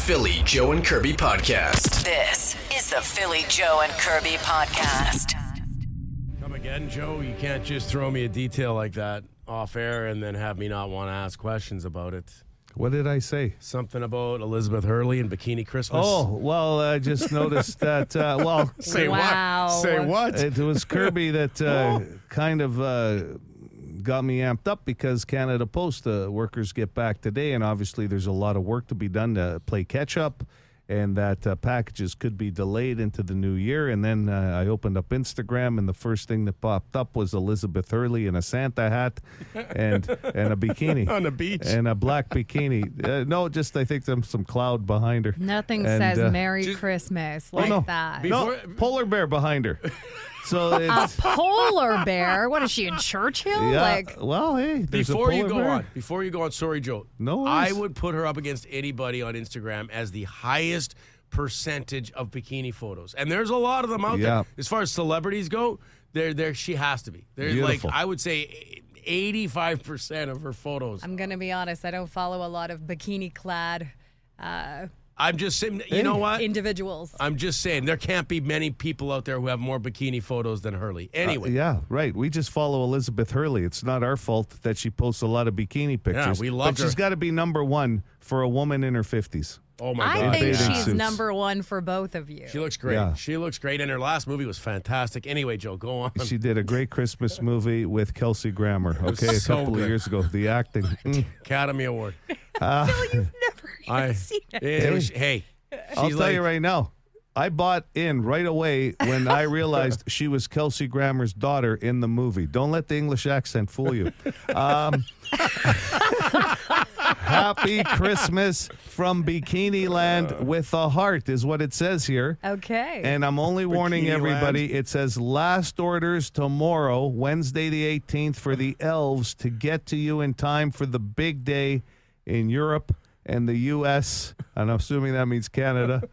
Philly Joe and Kirby Podcast. This is the Philly Joe and Kirby Podcast. Come again, Joe? You can't just throw me a detail like that off air and then have me not want to ask questions about it. What did I say? Something about Elizabeth Hurley and Bikini Christmas. Oh, well, I just noticed that, Say Wow. what? Say what? it was Kirby that kind of got me amped up because Canada Post workers get back today, and obviously there's a lot of work to be done to play catch-up, and that packages could be delayed into the new year. And then I opened up Instagram, and the first thing that popped up was Elizabeth Hurley in a Santa hat and a bikini. On the beach. And a black bikini. No, just I think there's some cloud behind her. Nothing And, says Merry Christmas like that. No, polar bear behind her. So A it's polar bear? What is she in Churchill? yeah. Like, Well, hey, there's Before a you polar go bear. on, sorry, Joe. No I worries. would put her up against anybody on Instagram as the highest percentage of bikini photos. And there's a lot of them out Yeah. there. As far as celebrities go, there she has to be. They're Beautiful. like, I would say 85% of her photos. I'm going to be honest, I don't follow a lot of bikini-clad I'm just saying, you know what? individuals. I'm just saying, there can't be many people out there who have more bikini photos than Hurley. Anyway. Yeah, right. We just follow Elizabeth Hurley. It's not our fault that she posts a lot of bikini pictures. we loved But she's her. got to be number one for a woman in her 50s. Oh, my I God. think Bathing she's suits. number one for both of you. She looks great. Yeah. She looks great, and her last movie was fantastic. Anyway, Joe, go on. She did a great Christmas movie with Kelsey Grammer, okay, a so couple good. of years ago. The acting. Academy Award. Phil, you've never even seen it. Hey, I'll she's tell you like- right now. I bought in right away when I realized she was Kelsey Grammer's daughter in the movie. Don't let the English accent fool you. Happy Christmas from Bikini Land with a heart is what it says here. Okay. And I'm only warning Bikini everybody, it says last orders tomorrow, Wednesday the 18th, for the elves to get to you in time for the big day in Europe and the U.S. And I'm assuming that means Canada.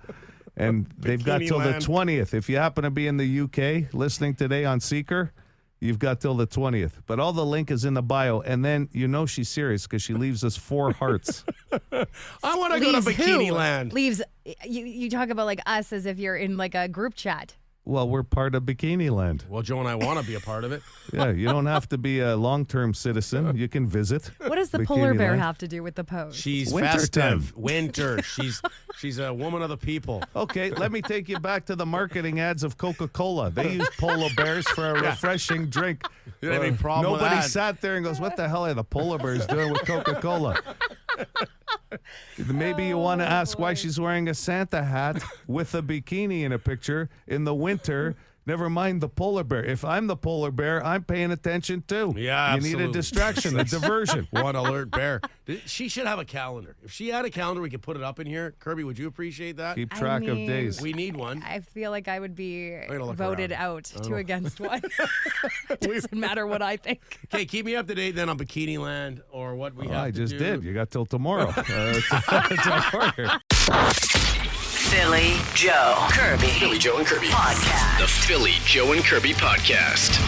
And they've got Bikini till Land. the 20th. If you happen to be in the U.K. listening today on Seeker, you've got till the 20th. But all the link is in the bio. And then you know she's serious because she leaves us 4 hearts. I want to go to Leaves Bikini who? Land. Leaves, you talk about like us as if you're in like a group chat. Well, we're part of Bikini Land. Well, Joe and I want to be a part of it. Yeah, you don't have to be a long-term citizen. You can visit. What does the Bikini polar bear Land. have to do with the post? She's Winter festive. time. Winter. She's a woman of the people. Okay, let me take you back to the marketing ads of Coca-Cola. They use polar bears for a refreshing drink. You have any problem with Nobody that? sat there and goes, what the hell are the polar bears doing with Coca-Cola? Maybe you want to ask why she's wearing a Santa hat with a bikini in a picture in the winter. Never mind the polar bear. If I'm the polar bear, I'm paying attention too. Yeah, You need a absolutely. distraction, a diversion. One alert bear. She should have a calendar. If she had a calendar, we could put it up in here. Kirby, would you appreciate that? Keep track of mean- days. We need one. I feel like I would be gonna look voted around. out 2 against 1. Doesn't matter what I think. Okay, keep me up to date then on Bikini Land or what we have I to just do. did. You got till tomorrow. It's a order. Philly Joe Kirby Philly Joe and Kirby. Podcast. The Philly Joe and Kirby Podcast.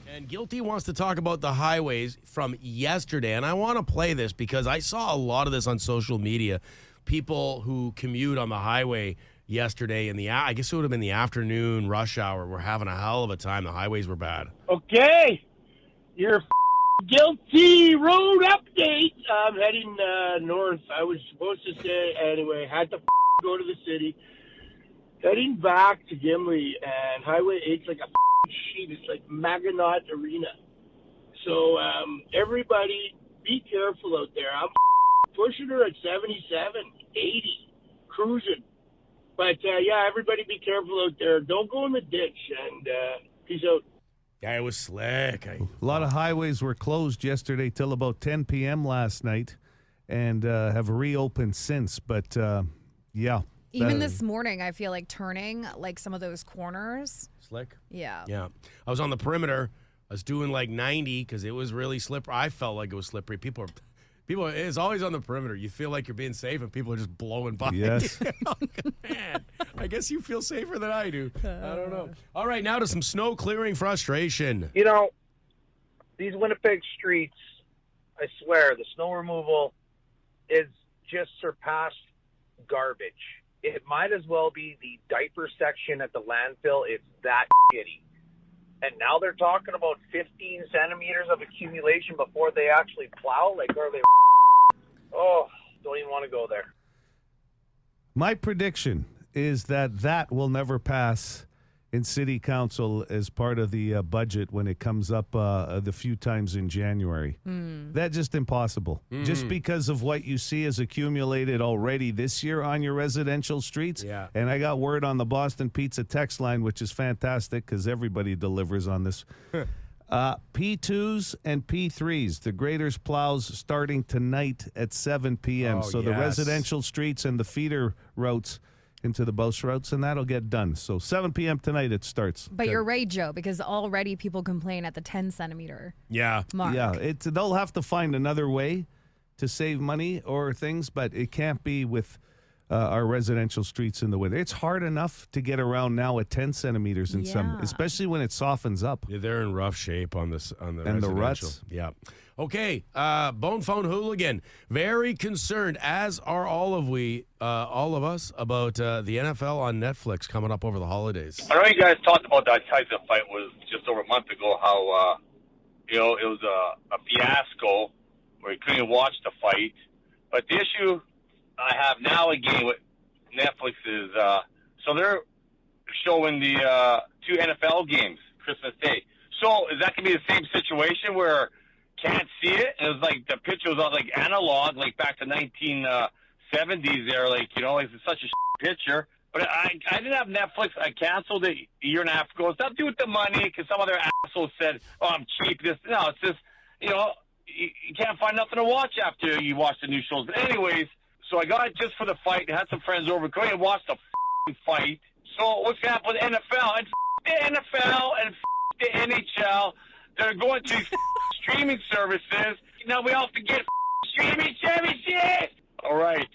And Guilty wants to talk about the highways from yesterday. And I want to play this because I saw a lot of this on social media. People who commute on the highway yesterday in the, I guess it would have been the afternoon rush hour, were having a hell of a time. The highways were bad. Okay, your guilty road update. I'm heading north. I was supposed to stay anyway. Had to go to the city. Heading back to Gimli, and Highway 8's like a sheet. It's like Maginot Arena. So everybody, be careful out there. I'm pushing her at 77, 80, cruising. But yeah, everybody be careful out there. Don't go in the ditch, and peace out. Yeah, it was slick. A lot of highways were closed yesterday till about 10 p.m. last night and have reopened since. But, yeah. Even that- this morning, I feel like turning like some of those corners. Slick? Yeah. Yeah. I was on the perimeter. I was doing like 90 because it was really slippery. I felt like it was slippery. People, it's always on the perimeter. You feel like you're being safe and people are just blowing by. Yes. Man, I guess you feel safer than I do. I don't know. All right, now to some snow clearing frustration. You know, these Winnipeg streets, I swear, the snow removal is just surpassed garbage. It might as well be the diaper section at the landfill. It's that shitty. And now they're talking about 15 centimeters of accumulation before they actually plow. Like, are they? Oh, don't even want to go there. My prediction is that will never pass in city council as part of the budget when it comes up the few times in January. That's just impossible. Just because of what you see is accumulated already this year on your residential streets. Yeah. And I got word on the Boston Pizza text line, which is fantastic because everybody delivers on this. P2s and P3s, the graders plows starting tonight at 7 p.m. Oh, so the yes. residential streets and the feeder routes into the bus routes, and that'll get done. So 7 p.m. tonight it starts. But you're right, Joe, because already people complain at the 10 centimeter Yeah. mark. Yeah, they'll have to find another way to save money or things, but it can't be with our residential streets in the winter. It's hard enough to get around now at 10 centimeters in some, Yeah. especially when it softens up. Yeah, they're in rough shape on this on the And the residential. ruts. Yeah. Okay. Bone Phone Hooligan, very concerned, as are all of us, about the NFL on Netflix coming up over the holidays. I know you guys talked about that Tyson fight was just over a month ago. How it was a fiasco where you couldn't watch the fight. But the issue I have now again with Netflix is so they're showing the two NFL games Christmas Day. So is that gonna be the same situation where can't see it? It was like the picture was like analog, like back to 1970s. There, like it's such a picture. But I didn't have Netflix. I canceled it a year and a half ago. It's not to do with the money because some other asshole said, "Oh, I'm cheap." No, it's just you can't find nothing to watch after you watch the new shows. But anyways, so I got it just for the fight. I had some friends over. Go ahead and watch the fight. So what's going to happen with the NFL? And the NFL and the NHL. They're going to streaming services. Now we all have to get streaming services. All right.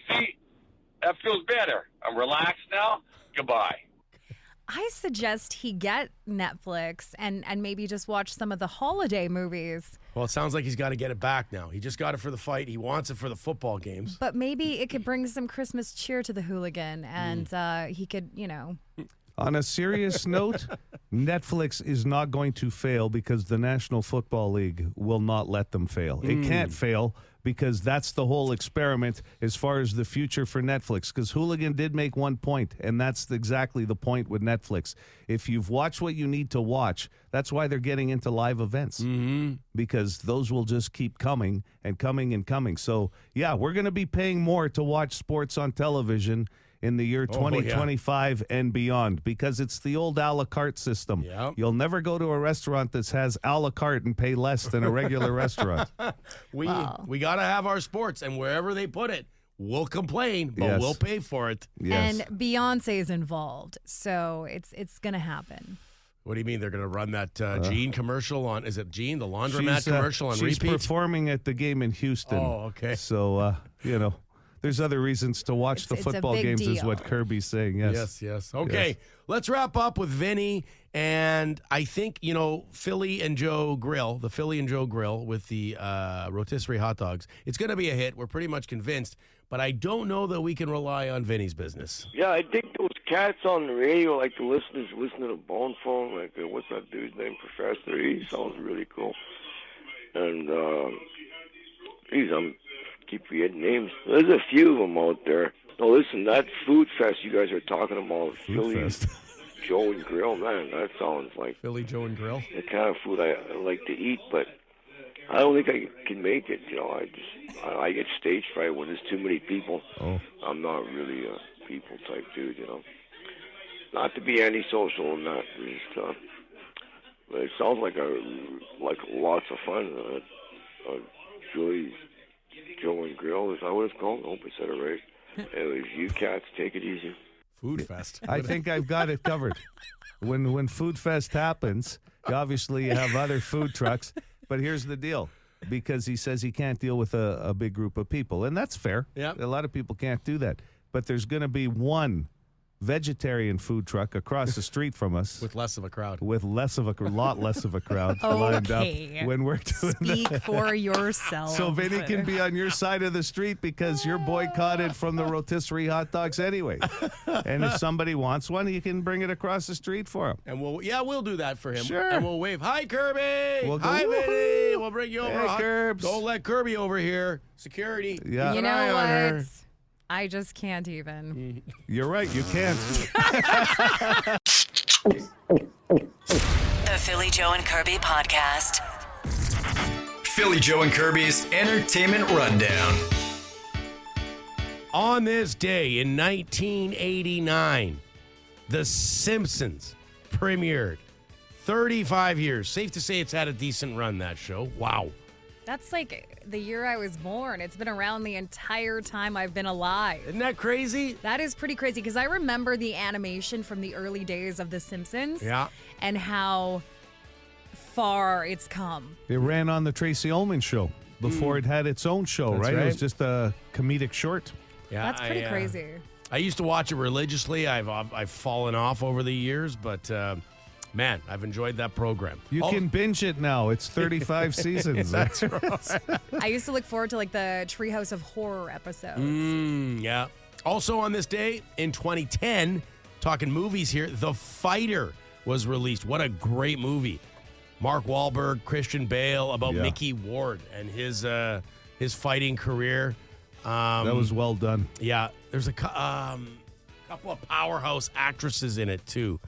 See, that feels better. I'm relaxed now. Goodbye. I suggest he get Netflix and maybe just watch some of the holiday movies. Well, it sounds like he's got to get it back now. He just got it for the fight. He wants it for the football games. But maybe it could bring some Christmas cheer to the hooligan, and he could, On a serious note, Netflix is not going to fail because the National Football League will not let them fail. It can't fail because that's the whole experiment as far as the future for Netflix. Because Hooligan did make one point, and that's exactly the point with Netflix. If you've watched what you need to watch, that's why they're getting into live events. Because those will just keep coming and coming and coming. So, yeah, we're going to be paying more to watch sports on television in the year 2025 and beyond because it's the old a la carte system. Yep. You'll never go to a restaurant that has a la carte and pay less than a regular restaurant. We got to have our sports, and wherever they put it, we'll complain, but Yes. we'll pay for it. Yes. and Beyonce is involved, so it's gonna happen. What do you mean they're going to run that Jean commercial on? Is it Jean, the laundromat commercial on she's repeat? performing at the game in Houston. Oh, okay. So, there's other reasons to watch the It's a football big games is deal. what Kirby's saying. Yes. Okay, let's wrap up with Vinny. And I think, Philly and Joe Grill with the rotisserie hot dogs, it's going to be a hit. We're pretty much convinced. But I don't know that we can rely on Vinny's business. Yeah, I think those cats on the radio, like the listeners listen to the Bone Phone, like what's that dude's name, Professor? He sounds really cool. And I'm keep forgetting names. There's a few of them out there. No, listen, that food fest you guys are talking about, Philly, Fest. Joe and Grill, man, that sounds like Philly, Joe, and Grill. the kind of food I like to eat, but I don't think I can make it. I get stage fright when there's too many people. Oh. I'm not really a people type dude, Not to be antisocial and that, but it sounds like lots of fun. Julie's Joe and Grill, is that what it's called? I hope I said it right. Anyways, you cats, take it easy. Food fest. I think I've got it covered. When Food Fest happens, obviously you have other food trucks, but here's the deal. Because he says he can't deal with a big group of people, and that's fair. Yep. A lot of people can't do that. But there's going to be one vegetarian food truck across the street from us. With less of a crowd. With lot less of a crowd lined up when we're doing Speak for yourself. So Vinny can be on your side of the street because you're boycotted from the rotisserie hot dogs anyway. And if somebody wants one, you can bring it across the street for him. And we'll do that for him. Sure. And we'll wave, "Hi, Kirby." We'll go, "Hi, "Woohoo." Vinny." We'll bring you over. Hey, Kirbs. Don't let Kirby over here. Security. Yeah. You Keep an eye know on her. what? I just can't even. You're right. You can't. The Philly Joe and Kirby Podcast. Philly Joe and Kirby's Entertainment Rundown. On this day in 1989, The Simpsons premiered. 35 years. Safe to say it's had a decent run, that show. Wow. That's like the year I was born. It's been around the entire time I've been alive. Isn't that crazy? That is pretty crazy because I remember the animation from the early days of The Simpsons. Yeah. And how far it's come. It ran on the Tracy Ullman show before it had its own show, That's right? It right. was just a comedic short. Yeah. That's pretty crazy. I used to watch it religiously. I've fallen off over the years, but man, I've enjoyed that program. You can binge it now. It's 35 seasons. That's right. I used to look forward to like the Treehouse of Horror episodes. Yeah. Also on this day in 2010, talking movies here, The Fighter was released. What a great movie. Mark Wahlberg, Christian Bale, about Mickey Ward and his fighting career. That was well done. Yeah, there's a couple of powerhouse actresses in it too.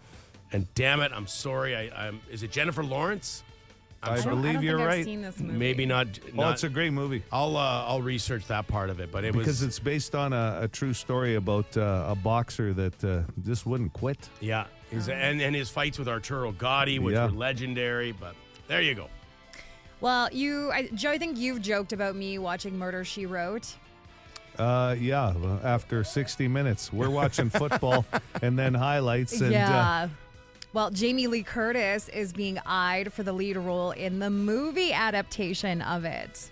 And damn it, I'm sorry. Is it Jennifer Lawrence? I I don't believe you're think I've right. seen this movie. Maybe not. Oh, it's a great movie. I'll research that part of it, but Because it's based on a true story about a boxer that just wouldn't quit. yeah. And his fights with Arturo Gotti, which Yeah. were legendary. But there you go. Well, Joe, I think you've joked about me watching Murder, She Wrote. Yeah, after 60 minutes. We're watching football and then highlights. And, Yeah. Well, Jamie Lee Curtis is being eyed for the lead role in the movie adaptation of it,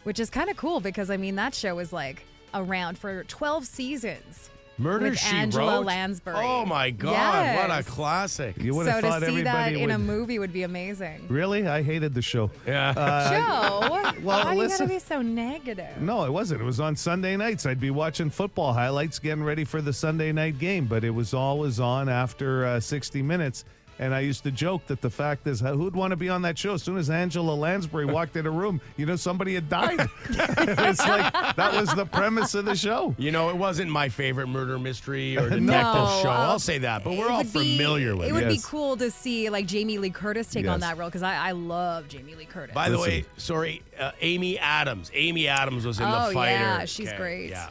which is kind of cool because, I mean, that show was like around for 12 seasons. Murder, with She Angela Wrote? Lansbury. Oh, my God. Yes. What a classic. You would So have thought to see that everybody in a would. movie would be amazing. Really? I hated the show. Yeah. Joe, well, why you listen. gotta be so negative? No, it wasn't. It was on Sunday nights. I'd be watching football highlights, getting ready for the Sunday night game, but it was always on after 60 minutes. And I used to joke that the fact is, who'd want to be on that show? As soon as Angela Lansbury walked in a room, somebody had died. It's like, that was the premise of the show. You know, it wasn't my favorite murder mystery or detective No, show. I'll say that, but we're all familiar with it. It would be Yes. cool to see like Jamie Lee Curtis take on Yes. that role because I love Jamie Lee Curtis. By the Listen. way, sorry, Amy Adams. Amy Adams was in The Oh, Fighter. yeah, she's Okay, great. Yeah.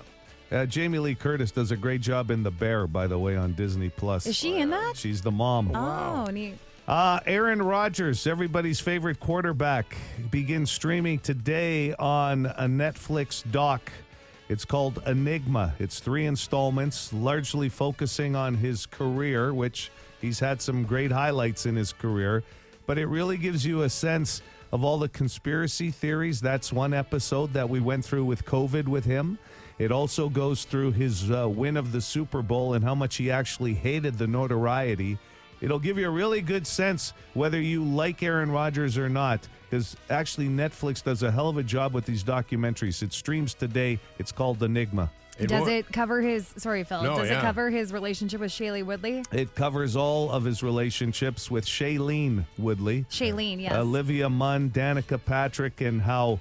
Jamie Lee Curtis does a great job in The Bear, by the way, on Disney Plus. Is she in that? She's the mom. Oh, neat. Aaron Rodgers, everybody's favorite quarterback, begins streaming today on a Netflix doc. It's called Enigma. It's 3 installments, largely focusing on his career, which he's had some great highlights in his career. But it really gives you a sense of all the conspiracy theories. That's one episode that we went through with COVID with him. It also goes through his win of the Super Bowl and how much he actually hated the notoriety. It'll give you a really good sense whether you like Aaron Rodgers or not, because actually Netflix does a hell of a job with these documentaries. It streams today. It's called Enigma. Does it cover his? Sorry, Phil. No, does yeah. it cover his relationship with Shailene Woodley? It covers all of his relationships with Shailene Woodley, Shailene, yes. Olivia Munn, Danica Patrick, and how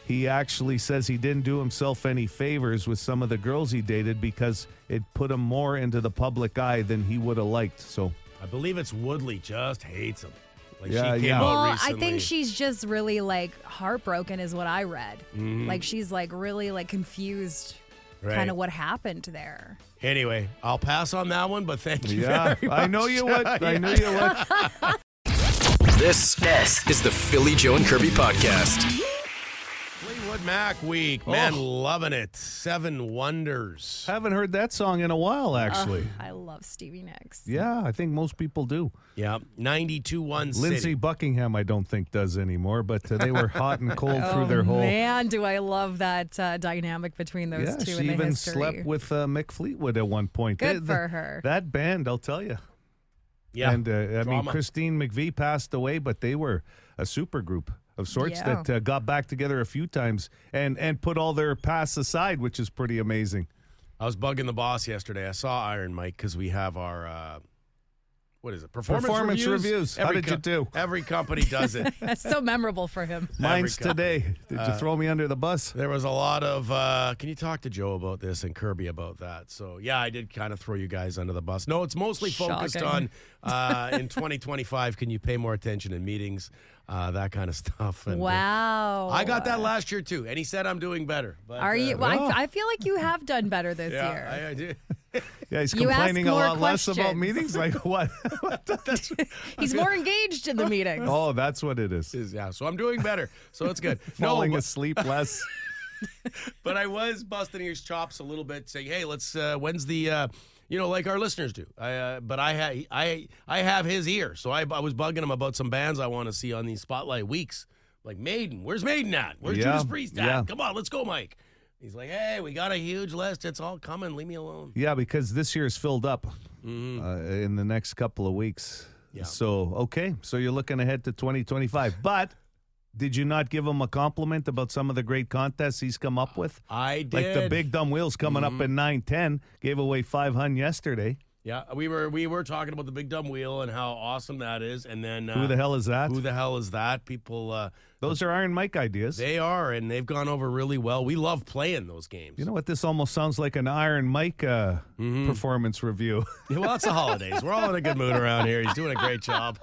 he actually says he didn't do himself any favors with some of the girls he dated because it put him more into the public eye than he would have liked. So I believe it's Woodley just hates him. Like Yeah, she came yeah. out Well, I recently. think she's just really like heartbroken, is what I read. Mm-hmm. Like she's like really like confused, Right. kind of what happened there. Anyway, I'll pass on that one, but thank you yeah, very much. I know you would. I knew you would. This is the Philly Joe and Kirby Podcast. Play Fleetwood Mac week. Man, loving it. 7 Wonders. Haven't heard that song in a while, actually. I love Stevie Nicks. Yeah, I think most people do. Yeah, 92-1 Lindsey City. Buckingham, I don't think does anymore, but they were hot and cold through their whole. Man, do I love that dynamic between those Yeah, two she in the even history. slept with Mick Fleetwood at one point. Good for her. That band, I'll tell you. Yeah, And I mean, drama. Christine McVie passed away, but they were a super group of sorts Yeah. that got back together a few times and put all their pasts aside, which is pretty amazing. I was bugging the boss yesterday. I saw Iron Mike because we have our, what is it? Performance reviews. How did you do? Every company does it. That's so memorable for him. Mine's company. today. Did you throw me under the bus? There was a lot of, can you talk to Joe about this and Kirby about that? So, yeah, I did kind of throw you guys under the bus. No, it's mostly focused Shocking. on in 2025, can you pay more attention in meetings, that kind of stuff. And, Wow. I got that last year, too, and he said I'm doing better. But, Are you? Well, no. I feel like you have done better this year. Yeah, I did. Yeah, he's You ask complaining a more lot less about questions. meetings. Like what? He's more engaged in the meetings. Oh, that's what it is. Yeah, so I'm doing better. So it's good. Falling but- asleep less. But I was busting his chops a little bit, saying, "Hey, let's. When's the, like our listeners do?" But I have his ear, so I was bugging him about some bands I want to see on these spotlight weeks, like Maiden. Where's Maiden at? Where's Yeah, Judas Priest at? yeah. Come on, let's go, Mike. He's like, "Hey, we got a huge list. It's all coming. Leave me alone." Yeah, because this year's filled up in the next couple of weeks. Yeah. So, okay. So you're looking ahead to 2025. But did you not give him a compliment about some of the great contests he's come up with? I did. Like the Big Dumb Wheels coming up in 9-10. Gave away 500 yesterday. Yeah, we were talking about the Big Dumb Wheel and how awesome that is, and then Who the hell is that? Who the hell is that? People. Those are Iron Mike ideas. They are, and they've gone over really well. We love playing those games. You know what? This almost sounds like an Iron Mike performance review. Yeah, well, it's the holidays. We're all in a good mood around here. He's doing a great job.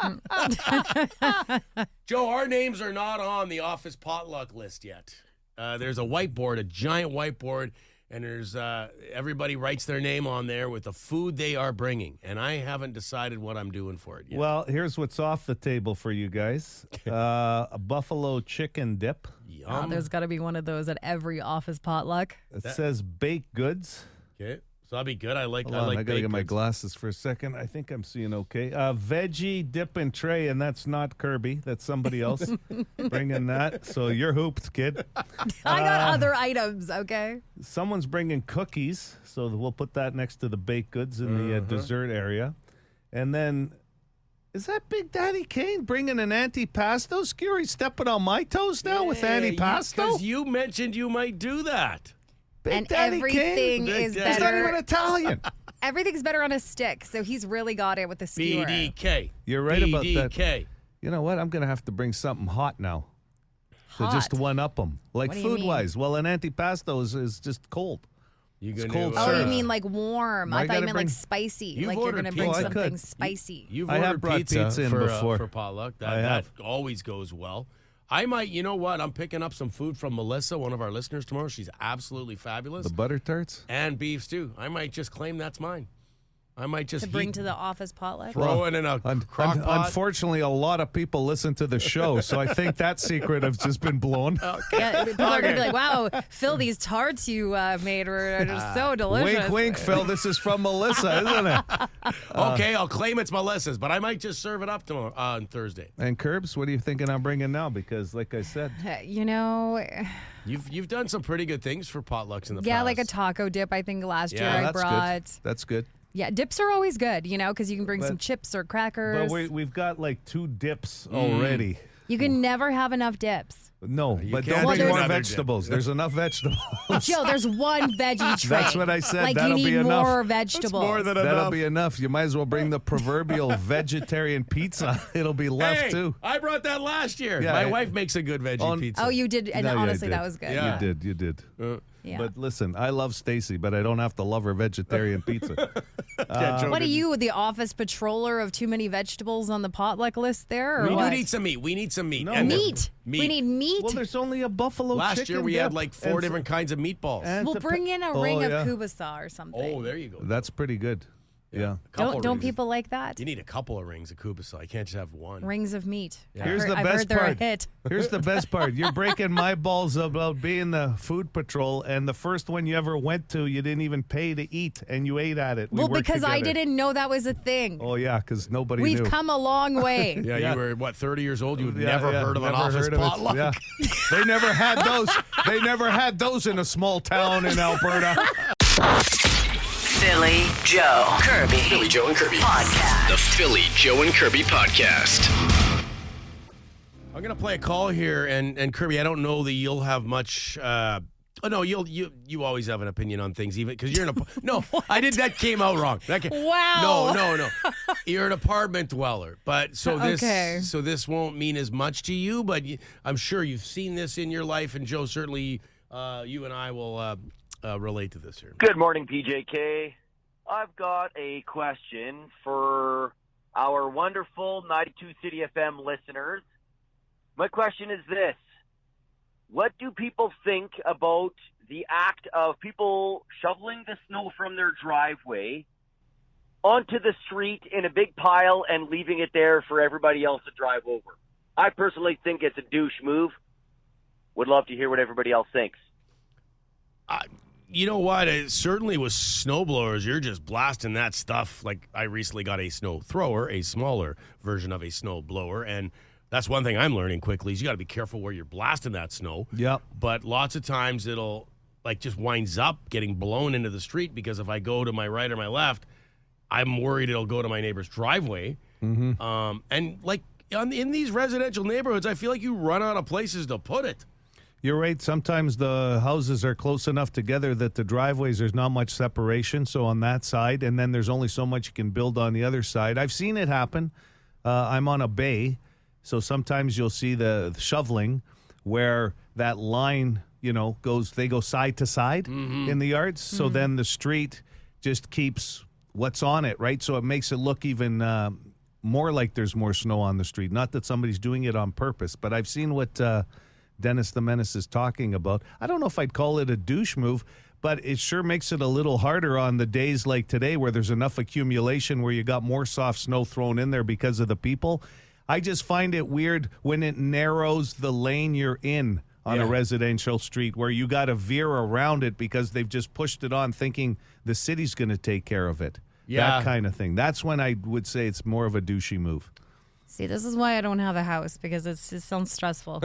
Joe, our names are not on the office potluck list yet. There's a whiteboard, a giant whiteboard, and there's everybody writes their name on there with the food they are bringing. And I haven't decided what I'm doing for it yet. Well, here's what's off the table for you guys. A buffalo chicken dip. Yum. There's got to be one of those at every office potluck. It says baked goods. Okay, so that'll be good. I like Hold on, I gotta baked get my goods. glasses for a second. I think I'm seeing okay. Veggie dip and tray, and that's not Kirby. That's somebody else bringing that. So you're hooped, kid. I got other items, okay? Someone's bringing cookies, so we'll put that next to the baked goods in the dessert area. And then, is that Big Daddy Kane bringing an antipasto skewer? He's stepping on my toes now with antipasto? Because you mentioned you might do that. Big And Daddy everything Kane? is Big He's not even better. Italian. Everything's better on a stick, so he's really got it with the skewer. BDK. You're right about that. BDK. You know what? I'm going to have to bring something hot now. Hot? To just one-up them. Like What do you mean? food-wise. Well, an antipasto is just cold. You It's gonna, cold Oh, you serve. mean like warm? I I thought you gotta meant bring- like spicy. You've Like you're ordered going to bring pizza. I something could. spicy. You've I have ordered brought pizza in before. for potluck. I That have. always goes well. I might, you know what? I'm picking up some food from Melissa, one of our listeners tomorrow. She's absolutely fabulous. The butter tarts? And beef stew. I might just claim that's mine. I might just To bring heat- to the office potluck? throw it in a crock pot. Unfortunately, a lot of people listen to the show, so I think that secret has just been blown. Yeah, people are going to be Okay. like, wow, Phil, these tarts you made were just so delicious. Wink, wink, Phil. This is from Melissa, isn't it? Okay, I'll claim it's Melissa's, but I might just serve it up tomorrow on Thursday. And Curbs, what are you thinking I'm bringing now? Because, like I said, You know, You've done some pretty good things for potlucks in the past. yeah, like a taco dip, I think last Yeah, year I that's brought. good. That's good. Yeah, dips are always good, because you can bring But- some chips or crackers. But we've got like 2 dips already. You can never have enough dips. No, You but can't don't do bring more another dip. vegetables. There's enough vegetables. Joe, there's one veggie tray. That's what I said. Like That'll you be need enough. more vegetables. more than That'll enough. be enough. You might as well bring the proverbial vegetarian pizza. It'll be left Hey, too. I brought that last year. Yeah, My I- wife makes a good veggie pizza. Oh, you did, and No, yeah, I honestly, did. that was good. Yeah. You did. Yeah. But listen, I love Stacy, but I don't have to love her vegetarian pizza. What are you, the office patroller of too many vegetables on the potluck list there, or We what? do need some meat. We need some meat. No. And meat. Meat. We need meat. Well, there's only a buffalo Last chicken year we dip had like 4 and different kinds of meatballs. and we'll to bring in a oh, ring yeah. of kubasa or something. Oh, there you go. That's pretty good. Yeah. Don't people like that? You need a couple of rings of Kubasai. You can't just have one. Rings of meat. Yeah. Here's the I've best heard they're part. a hit. Here's the best part. You're breaking my balls about being the food patrol, and the first one you ever went to, you didn't even pay to eat, and you ate at it. We Well, worked because I together. didn't know that was a thing. Oh, yeah, because nobody We've knew. come a long way. Yeah, Yeah. you were, what, 30 years old? You had Yeah, never yeah, heard of an never office heard of it. potluck? Yeah. They never had those. They never had those in a small town in Alberta. Philly Joe Kirby. Philly Joe and Kirby. Podcast. The Philly Joe and Kirby podcast. I'm going to play a call here, and Kirby, I don't know that you'll have much. No, you always have an opinion on things, even because you're in a. No, I did. That came out wrong. Wow. No. You're an apartment dweller, but Okay. so this won't mean as much to you. But I'm sure you've seen this in your life, and Joe, certainly, you and I will relate to this here. Good morning, PJK. I've got a question for our wonderful 92 City FM listeners. My question is this. What do people think about the act of people shoveling the snow from their driveway onto the street in a big pile and leaving it there for everybody else to drive over? I personally think it's a douche move. Would love to hear what everybody else thinks. You know what? Certainly with snowblowers, you're just blasting that stuff. Like, I recently got a snow thrower, a smaller version of a snow blower, and that's one thing I'm learning quickly is you got to be careful where you're blasting that snow. Yep. But lots of times it'll, like, just winds up getting blown into the street because if I go to my right or my left, I'm worried it'll go to my neighbor's driveway. Mm-hmm. And, like, in these residential neighborhoods, I feel like you run out of places to put it. You're right. Sometimes the houses are close enough together that the driveways, there's not much separation. So on that side, and then there's only so much you can build on the other side. I've seen it happen. I'm on a bay, so sometimes you'll see the shoveling where that line, they go side to side in the yards. So then the street just keeps what's on it, right? So it makes it look even more like there's more snow on the street. Not that somebody's doing it on purpose, but I've seen what Dennis the Menace is talking about. I don't know if I'd call it a douche move, but it sure makes it a little harder on the days like today where there's enough accumulation where you got more soft snow thrown in there because of the people. I just find it weird when it narrows the lane you're in on a residential street where you got to veer around it because they've just pushed it on thinking the city's going to take care of it. Yeah. That kind of thing. That's when I would say it's more of a douchey move. See, this is why I don't have a house because it sounds stressful.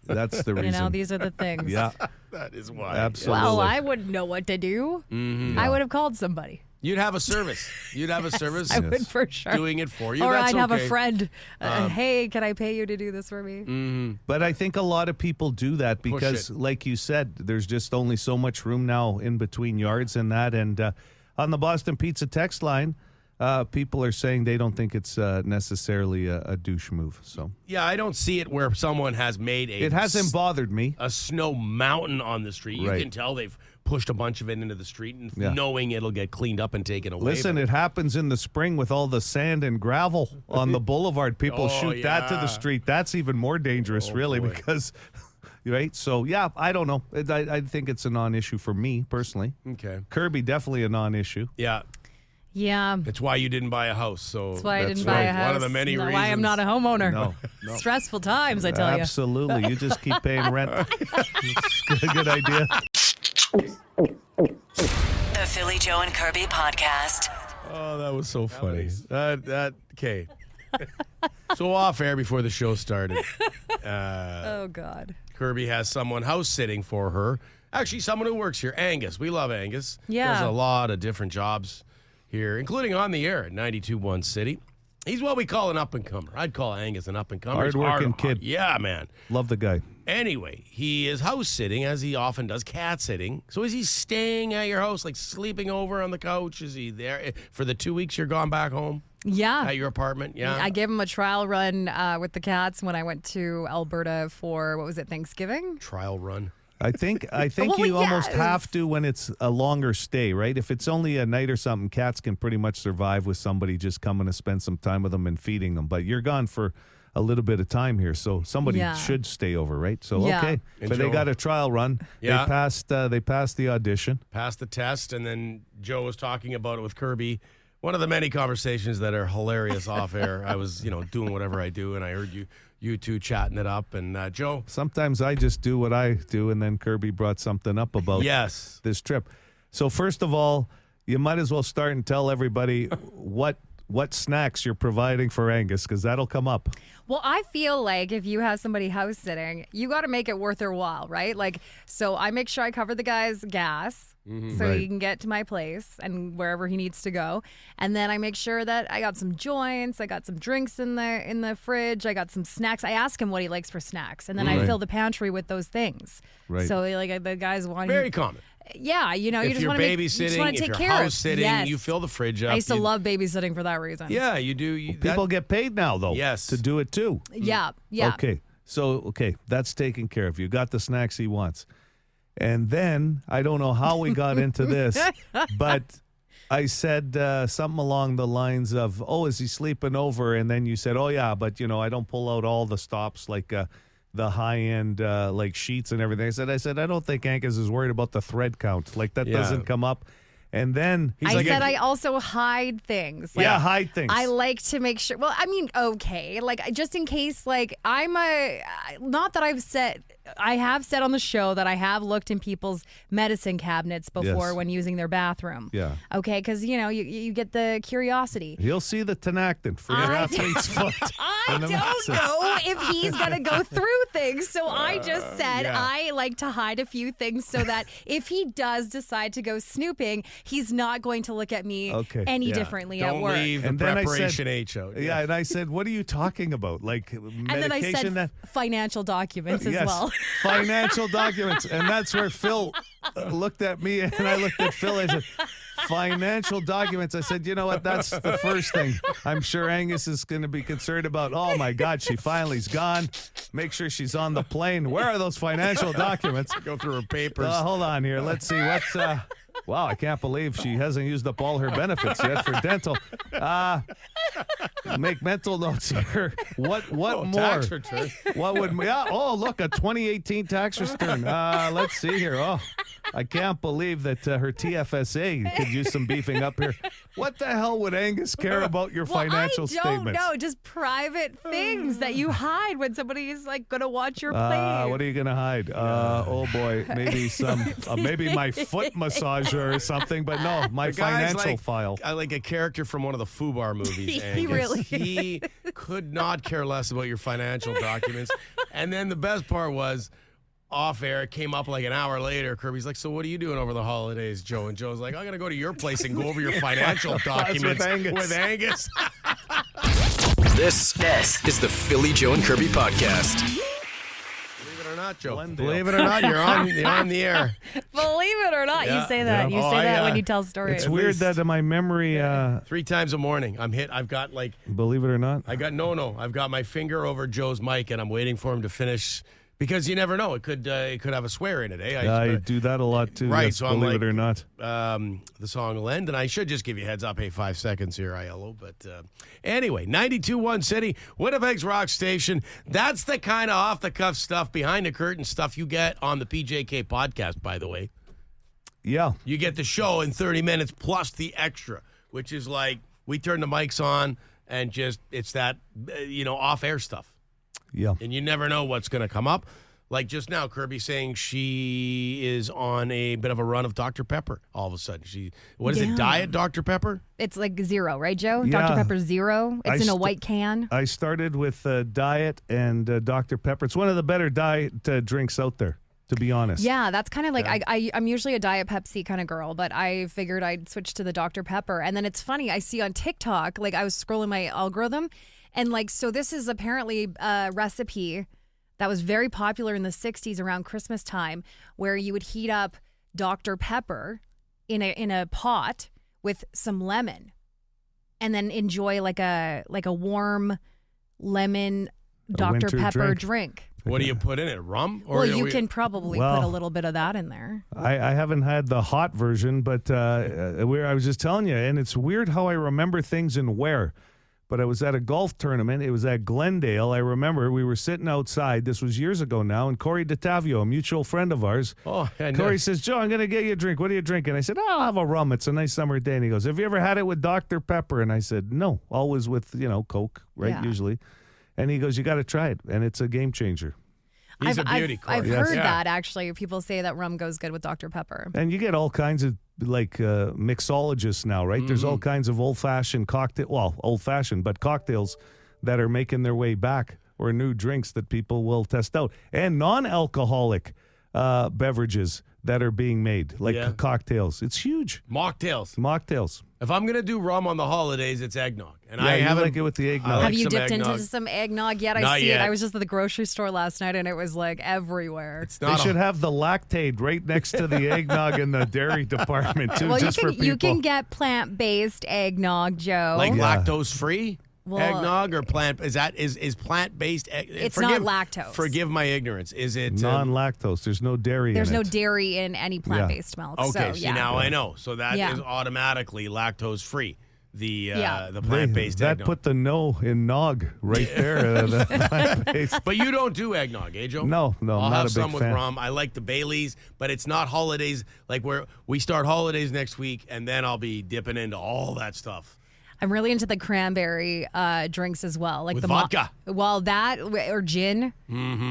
That's the reason. These are the things. Yeah. That is why. Absolutely. Well, I wouldn't know what to do. Mm-hmm. I would have called somebody. You'd have a service. You'd have a service I would for sure. doing it for you. Or That's I'd have a okay. friend. Hey, can I pay you to do this for me? But I think a lot of people do that because, like you said, there's just only so much room now in between yards and that. And on the Boston Pizza text line, people are saying they don't think it's necessarily a douche move. So Yeah, I don't see it where someone has made it hasn't bothered me. a snow mountain on the street. You Right. can tell they've pushed a bunch of it into the street and Yeah. knowing it'll get cleaned up and taken away. Listen, But it happens in the spring with all the sand and gravel on the boulevard. People Oh, shoot that to yeah. the street. That's even more dangerous, really, boy. because, right? So, yeah, I don't know. I think it's a non-issue for me, personally. okay. Kirby, definitely a non-issue. Yeah, Yeah. it's why you didn't buy a house. So That's why I That's didn't buy a right. house. One of the many Why I'm reasons. not a homeowner. No. Stressful times, I tell you. Absolutely. You just keep paying rent. It's a good idea. The Philly Joe and Kirby podcast. Oh, that was so funny. Okay. So off air before the show started, Oh, God. Kirby has someone house sitting for her. Actually, someone who works here, Angus. We love Angus. Yeah. Does a lot of different jobs here, including on the air at 92.1 City. He's what we call an up-and-comer. I'd call Angus an up-and-comer. He's Hard-working kid. Yeah, man. Love the guy. Anyway, he is house sitting, as he often does, cat sitting. So is he staying at your house, like sleeping over on the couch? Is he there for the 2 weeks you're gone back home Yeah. at your apartment? Yeah. I gave him a trial run with the cats when I went to Alberta for, what was it, Thanksgiving? Trial run. I think Well, you almost yes. have to when it's a longer stay, right? If it's only a night or something, cats can pretty much survive with somebody just coming to spend some time with them and feeding them. But you're gone for a little bit of time here, so somebody Yeah. should stay over, right? So Yeah. okay, And but they Joe- got a trial run. Yeah. They passed the audition. Passed the test, and then Joe was talking about it with Kirby One of the many conversations that are hilarious off air. I was, doing whatever I do, and I heard you two chatting it up. And Joe, Sometimes I just do what I do, and then Kirby brought something up about this trip. So first of all, you might as well start and tell everybody what snacks you're providing for Angus, because that'll come up. Well, I feel like if you have somebody house sitting, you got to make it worth their while, right? Like, so I make sure I cover the guy's gas so he can get to my place and wherever he needs to go. And then I make sure that I got some joints, I got some drinks in the fridge, I got some snacks. I ask him what he likes for snacks, and then I fill the pantry with those things. Right. So like the guys want very common. Yeah, you If just you're want to babysitting, take if care you're of. house sitting, Yes. you fill the fridge up. I used to love babysitting for that reason. Yeah, you do. People get paid now, though. Yes. To do it, too. Yeah. Okay. So, that's taken care of. You got the snacks he wants. And then, I don't know how we got into this, but I said something along the lines of, is he sleeping over? And then you said, yeah, but, I don't pull out all the stops like the high-end like sheets and everything. I said, I don't think Angus is worried about the thread count. Like, that doesn't come up. And then I also hide things. Like, hide things. I like to make sure. Well, I mean, okay, like just in case, like not that I have said on the show that I have looked in people's medicine cabinets before when using their bathroom. Yeah. Okay, because you get the curiosity. He'll see the tenactin for your athlete's foot. I don't know if he's gonna go through things, so I just said I like to hide a few things so that if he does decide to go snooping, he's not going to look at me any differently Don't at work. leave the preparation H out. Yeah, and I said, what are you talking about? Like medication? And then I said financial documents as well. Financial documents. And that's where Phil looked at me, and I looked at Phil. I said, financial documents. I said, you know what? That's the first thing I'm sure Angus is going to be concerned about. Oh, my God, she finally's gone. Make sure she's on the plane. Where are those financial documents? Go through her papers. Hold on here. Let's see. What's... Wow, I can't believe she hasn't used up all her benefits yet for dental. Make mental notes here. What more? Tax return. What would? Look, a 2018 tax return. Let's see here. Oh, I can't believe that her TFSA could use some beefing up here. What the hell would Angus care about your financial statements? I don't know. Just private things that you hide when somebody is like going to watch your plate. What are you going to hide? Oh boy, maybe maybe my foot massager or something. But no, my financial file. I like a character from one of the Fubar movies. He could not care less about your financial documents. And then the best part was, off air, it came up like an hour later. Kirby's like, so what are you doing over the holidays, Joe? And Joe's like, I'm going to go to your place and go over your financial documents with Angus. This is the Philly Joe and Kirby podcast. Believe it or not, Joe. Believe it or not, you're on the air. Believe it or not, you say that. You say that when you tell stories. It's weird that in my memory... 3 times a morning, I'm hit. I've got like... Believe it or not? I've got my finger over Joe's mic, and I'm waiting for him to finish... Because you never know. It could have a swear in it, eh? I do that a lot, too. Right, yes, so I'm believe like, it or not. The song will end, and I should just give you a heads up. Hey, 5 seconds here, ILO. But anyway, 92.1 City, Winnipeg's rock station. That's the kind of off-the-cuff stuff, behind-the-curtain stuff you get on the PJK podcast, by the way. Yeah. You get the show in 30 minutes plus the extra, which is like we turn the mics on and just it's that, off-air stuff. Yeah. And you never know what's going to come up. Like just now, Kirby saying she is on a bit of a run of Dr. Pepper all of a sudden. What is it, Diet Dr. Pepper? It's like zero, right, Joe? Yeah. Dr. Pepper Zero. It's in a white can. I started with Diet and Dr. Pepper. It's one of the better diet drinks out there, to be honest. Yeah, that's kind of like, I'm usually a Diet Pepsi kind of girl, but I figured I'd switch to the Dr. Pepper. And then it's funny, I see on TikTok, like I was scrolling my algorithm, and like, so this is apparently a recipe that was very popular in the 60s around Christmas time, where you would heat up Dr. Pepper in a pot with some lemon and then enjoy like a warm lemon Dr. Pepper drink. What do you put in it? Rum? Or you can probably put a little bit of that in there. I haven't had the hot version, but I was just telling you, and it's weird how I remember things and where. but I was at a golf tournament. It was at Glendale. I remember we were sitting outside. This was years ago now. And Corey DeTavio, a mutual friend of ours, Corey says, Joe, I'm going to get you a drink. What are you drinking? I said, I'll have a rum. It's a nice summer day. And he goes, have you ever had it with Dr. Pepper? And I said, no, always with, Coke, right, usually. And he goes, you got to try it. And it's a game changer. He's a beauty, Corey. I've heard that, actually. People say that rum goes good with Dr. Pepper. And you get all kinds of, mixologists now, right? There's all kinds of old-fashioned but cocktails that are making their way back, or new drinks that people will test out. And non-alcoholic beverages that are being made, cocktails. It's huge. Mocktails. If I'm going to do rum on the holidays, it's eggnog. And I haven't like it with the eggnog. Have you dipped into some eggnog yet? I see it. I was just at the grocery store last night, and it was everywhere. They should have the lactate right next to the eggnog in the dairy department too. Well, just for people. You can get plant-based eggnog, Joe. Lactose-free? Eggnog or plant is plant-based? It's not lactose. Forgive my ignorance. Is it non-lactose? There's no dairy. There's in no it. dairy in any plant-based milk. Okay, so now I know. So that is automatically lactose-free. The plant-based that eggnog. Put the no in nog right there. The plant-based. But you don't do eggnog, Joe? No, I'll not have a big some with fan. rum. I like the Baileys, but it's not holidays. Where we start holidays next week, and then I'll be dipping into all that stuff. I'm really into the cranberry drinks as well. With vodka. That or gin,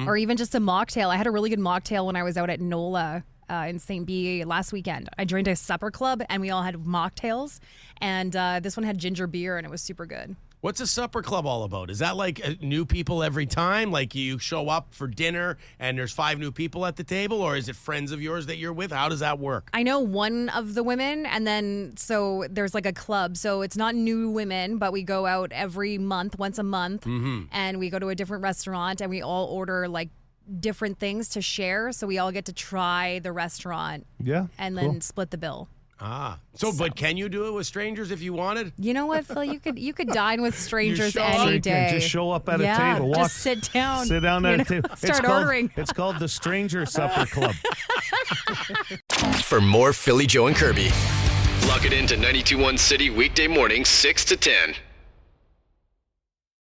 or even just a mocktail. I had a really good mocktail when I was out at NOLA in St. B last weekend. I joined a supper club, and we all had mocktails, and this one had ginger beer, and it was super good. What's a supper club all about? Is that new people every time? Like you show up for dinner and there's 5 new people at the table, or is it friends of yours that you're with? How does that work? I know one of the women, and then so there's a club. So it's not new women, but we go out every month, once a month, and we go to a different restaurant, and we all order different things to share. So we all get to try the restaurant, and then split the bill. But can you do it with strangers if you wanted? You know what, Phil? You could dine with strangers any day. Just show up at a table. Just sit down. Sit down at a table. Start ordering. It's called the Stranger Supper Club. For more Philly, Joe, and Kirby, log it into 92.1 City weekday mornings 6 to 10.